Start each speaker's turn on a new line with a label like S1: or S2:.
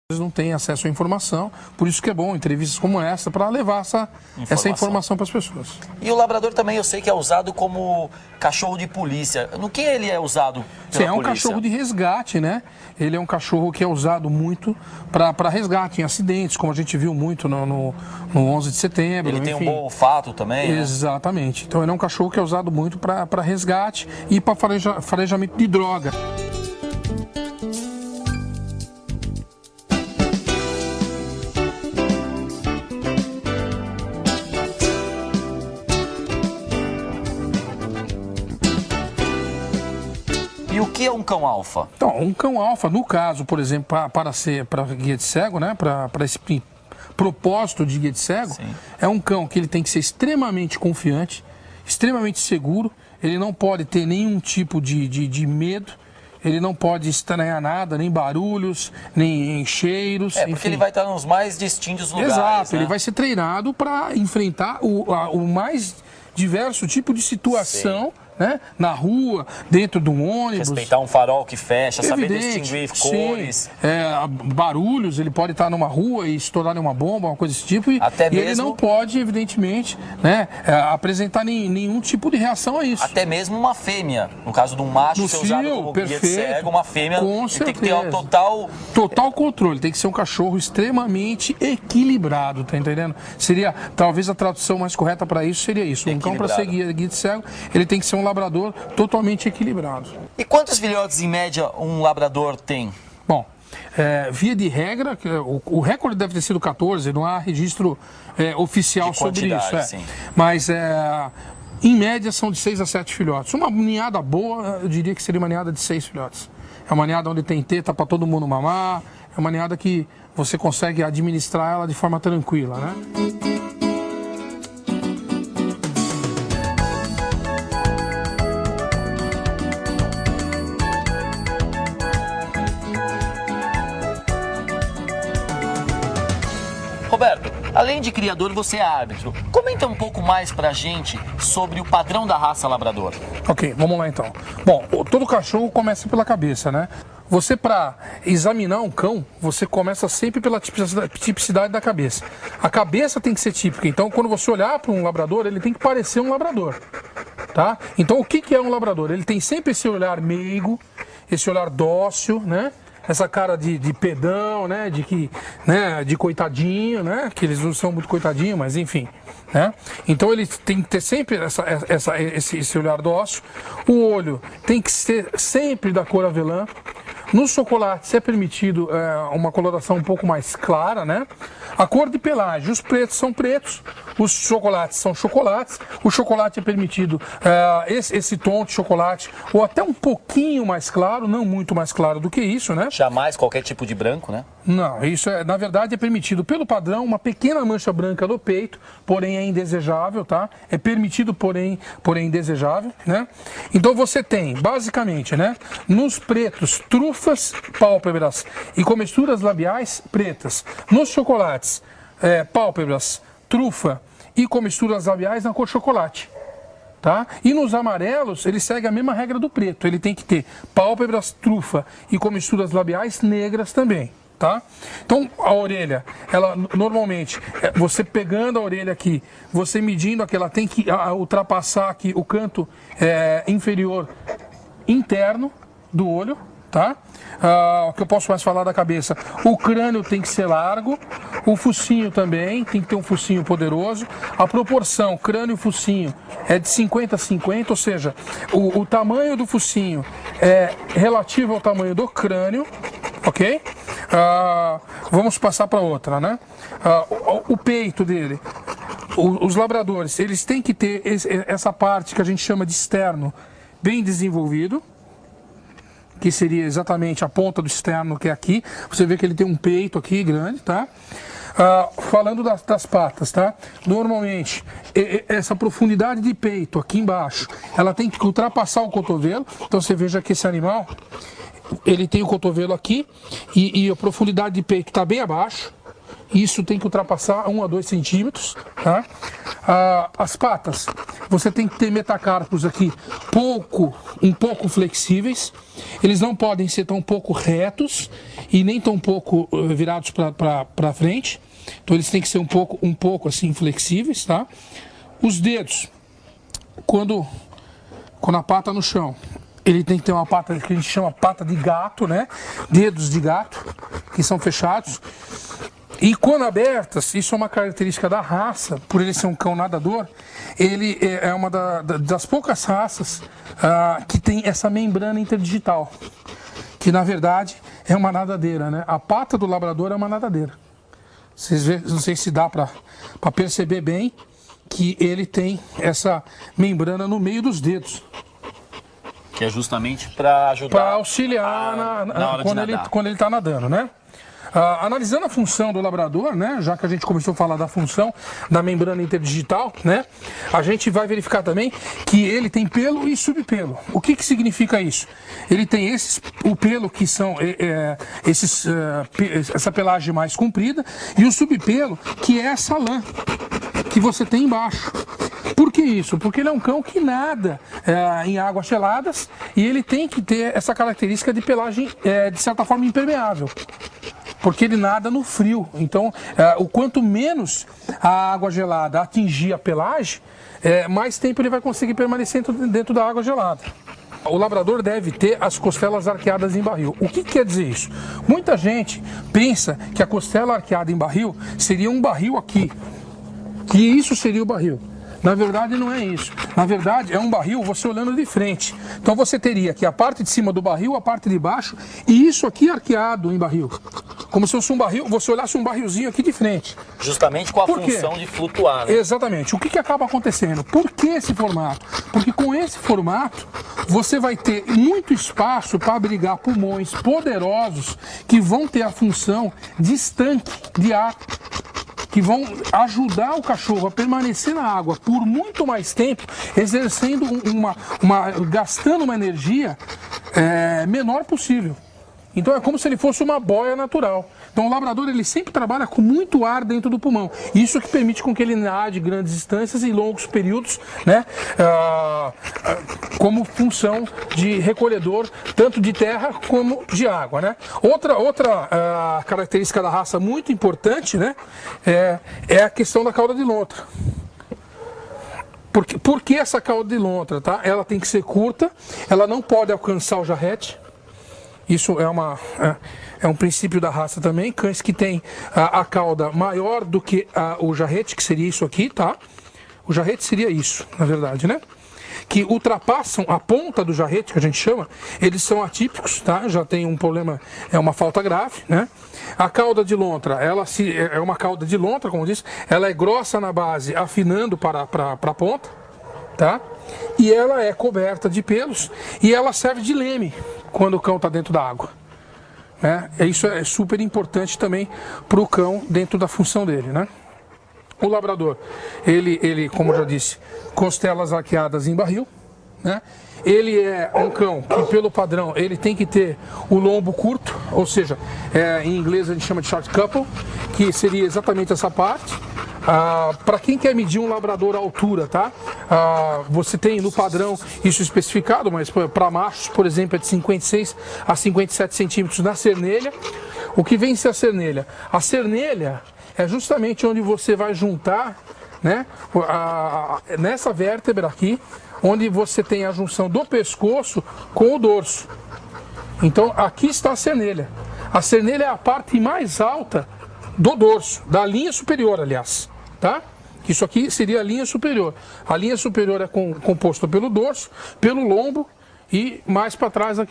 S1: Eles não têm acesso à informação, por isso que é bom entrevistas como essa para levar essa informação para as pessoas.
S2: E o labrador também eu sei que é usado como cachorro de polícia. No que ele é usado pela
S1: Sim, é um
S2: polícia?
S1: cachorro de resgate, né? Ele é um cachorro que é usado muito para resgate em acidentes, como a gente viu muito no 11 de setembro.
S2: Ele tem
S1: enfim.
S2: um bom olfato também, né?
S1: Exatamente. Então ele é um cachorro que é usado muito para resgate e para farejamento de droga.
S2: E o que é um cão alfa?
S1: Então, um cão alfa, no caso, por exemplo, para guia de cego, né, para esse propósito de guia de cego,
S2: Sim.
S1: é um cão que ele tem que ser extremamente confiante, extremamente seguro, ele não pode ter nenhum tipo de medo, ele não pode estranhar nada, nem barulhos, nem cheiros.
S2: Porque
S1: enfim.
S2: ele vai estar nos mais distintos lugares.
S1: Exato,
S2: né?
S1: ele vai ser treinado para enfrentar o mais diverso tipo de situação, né? Na rua, dentro de um ônibus.
S2: Respeitar um farol que fecha, saber
S1: Evidente,
S2: distinguir
S1: sim.
S2: cores.
S1: Barulhos, ele pode estar numa rua e estourar uma bomba, uma coisa desse tipo. E ele não pode, evidentemente, né, apresentar nenhum tipo de reação a isso.
S2: Até mesmo uma fêmea. No caso de um macho ser usado como guia de cego, uma fêmea tem que ter um
S1: total controle. Tem que ser um cachorro extremamente equilibrado, tá entendendo? Seria, talvez a tradução mais correta para isso seria isso. Um cão para ser guia de cego, ele tem que ser um labrador totalmente equilibrado.
S2: E quantos filhotes, em média, um labrador tem?
S1: Bom, via de regra, o recorde deve ter sido 14, não há registro oficial sobre isso.
S2: Sim.
S1: Mas, em média, são de 6 a 7 filhotes. Uma ninhada boa, eu diria que seria uma ninhada de 6 filhotes. É uma ninhada onde tem teta para todo mundo mamar, é uma ninhada que você consegue administrar ela de forma tranquila, né?
S2: Roberto, além de criador, você é árbitro. Comenta um pouco mais pra gente sobre o padrão da raça labrador.
S1: Ok, vamos lá então. Bom, todo cachorro começa pela cabeça, né? Você, para examinar um cão, você começa sempre pela tipicidade da cabeça. A cabeça tem que ser típica, então quando você olhar para um labrador, ele tem que parecer um labrador, tá? Então o que é um labrador? Ele tem sempre esse olhar meigo, esse olhar dócil, né? Essa cara de pedão, né? De coitadinho, né? Que eles não são muito coitadinhos, mas enfim, né? Então ele tem que ter sempre esse olhar dócil. O olho tem que ser sempre da cor avelã. Nos chocolates é permitido uma coloração um pouco mais clara, né? A cor de pelagem, os pretos são pretos, os chocolates são chocolates. O chocolate é permitido esse tom de chocolate ou até um pouquinho mais claro, não muito mais claro do que isso, né?
S2: Jamais qualquer tipo de branco, né?
S1: Não, isso na verdade é permitido pelo padrão, uma pequena mancha branca no peito, porém é indesejável, tá? É permitido, porém indesejável, né? Então você tem, basicamente, né? Nos pretos, trufas, pálpebras e comisturas labiais pretas. Nos chocolates, pálpebras, trufa e comisturas labiais na cor chocolate. Tá? E nos amarelos, ele segue a mesma regra do preto. Ele tem que ter pálpebras, trufa e comisturas labiais negras também. Tá? Então, a orelha, ela normalmente, você pegando a orelha aqui, você medindo aqui, ela tem que ultrapassar aqui o canto inferior interno do olho. Tá? O que eu posso mais falar da cabeça? O crânio tem que ser largo, o focinho também, tem que ter um focinho poderoso. A proporção crânio-focinho é de 50-50, ou seja, o tamanho do focinho é relativo ao tamanho do crânio, ok? Vamos passar para outra, né? O peito dele, os labradores, eles têm que ter essa parte que a gente chama de externo bem desenvolvido, que seria exatamente a ponta do externo, que é aqui. Você vê que ele tem um peito aqui grande, tá? Falando das patas, tá? Normalmente, essa profundidade de peito aqui embaixo, ela tem que ultrapassar o cotovelo. Então você veja que esse animal, ele tem o cotovelo aqui e a profundidade de peito está bem abaixo. Isso tem que ultrapassar 1 a 2 centímetros, tá? As patas, você tem que ter metacarpos aqui um pouco flexíveis. Eles não podem ser tão pouco retos e nem tão pouco virados para frente. Então eles têm que ser um pouco assim flexíveis, tá? Os dedos, quando a pata no chão, ele tem que ter uma pata que a gente chama pata de gato, né? Dedos de gato, que são fechados. E quando abertas, isso é uma característica da raça, por ele ser um cão nadador, ele é uma das poucas raças que tem essa membrana interdigital, que na verdade é uma nadadeira, né? A pata do labrador é uma nadadeira. Vocês veem, não sei se dá para perceber bem que ele tem essa membrana no meio dos dedos.
S2: Que é justamente para ajudar...
S1: Para auxiliar
S2: na hora
S1: quando ele está nadando, né? Analisando a função do labrador, né, já que a gente começou a falar da função da membrana interdigital, né, a gente vai verificar também que ele tem pelo e subpelo. O que significa isso? Ele tem o pelo que são essa pelagem mais comprida e o subpelo que é essa lã que você tem embaixo. Por que isso? Porque ele é um cão que nada em águas geladas e ele tem que ter essa característica de pelagem de certa forma impermeável. Porque ele nada no frio. Então, o quanto menos a água gelada atingir a pelagem, mais tempo ele vai conseguir permanecer dentro da água gelada. O labrador deve ter as costelas arqueadas em barril. O que quer dizer isso? Muita gente pensa que a costela arqueada em barril seria um barril aqui. Que isso seria o barril. Na verdade não é isso. Na verdade é um barril você olhando de frente. Então você teria aqui a parte de cima do barril, a parte de baixo e isso aqui arqueado em barril. Como se fosse um barril, você olhasse um barrilzinho aqui de frente.
S2: Justamente com a função de flutuar, né?
S1: Exatamente. O que acaba acontecendo? Por que esse formato? Porque com esse formato você vai ter muito espaço para abrigar pulmões poderosos que vão ter a função de estanque de ar, que vão ajudar o cachorro a permanecer na água por muito mais tempo, exercendo gastando uma energia menor possível. Então é como se ele fosse uma boia natural. Então o labrador ele sempre trabalha com muito ar dentro do pulmão. Isso que permite com que ele nade grandes distâncias e longos períodos, né, como função de recolhedor tanto de terra como de água, né? Outra característica da raça muito importante, né, é a questão da cauda de lontra. Por que essa cauda de lontra? Tá? Ela tem que ser curta, ela não pode alcançar o jarrete. Isso é um princípio da raça também. Cães que têm a cauda maior do que o jarrete, que seria isso aqui, tá? O jarrete seria isso, na verdade, né? Que ultrapassam a ponta do jarrete, que a gente chama, eles são atípicos, tá? Já tem um problema, é uma falta grave, né? A cauda de lontra, é uma cauda de lontra, como eu disse, ela é grossa na base, afinando para a ponta, tá? E ela é coberta de pelos e ela serve de leme quando o cão está dentro da água. Isso é super importante também para o cão dentro da função dele, né? O labrador, ele, como eu já disse, costelas arqueadas em barril, né? Ele é um cão que, pelo padrão, ele tem que ter o lombo curto, ou seja, em inglês a gente chama de short couple, que seria exatamente essa parte. Para quem quer medir um labrador à altura, tá? Você tem no padrão isso especificado, mas para machos, por exemplo, é de 56 a 57 centímetros na cernelha. O que vem ser a cernelha? A cernelha é justamente onde você vai juntar, né, nessa vértebra aqui, onde você tem a junção do pescoço com o dorso. Então aqui está a cernelha. A cernelha é a parte mais alta do dorso, da linha superior, aliás, tá? Isso aqui seria a linha superior. A linha superior é composta pelo dorso, pelo lombo e mais para trás aqui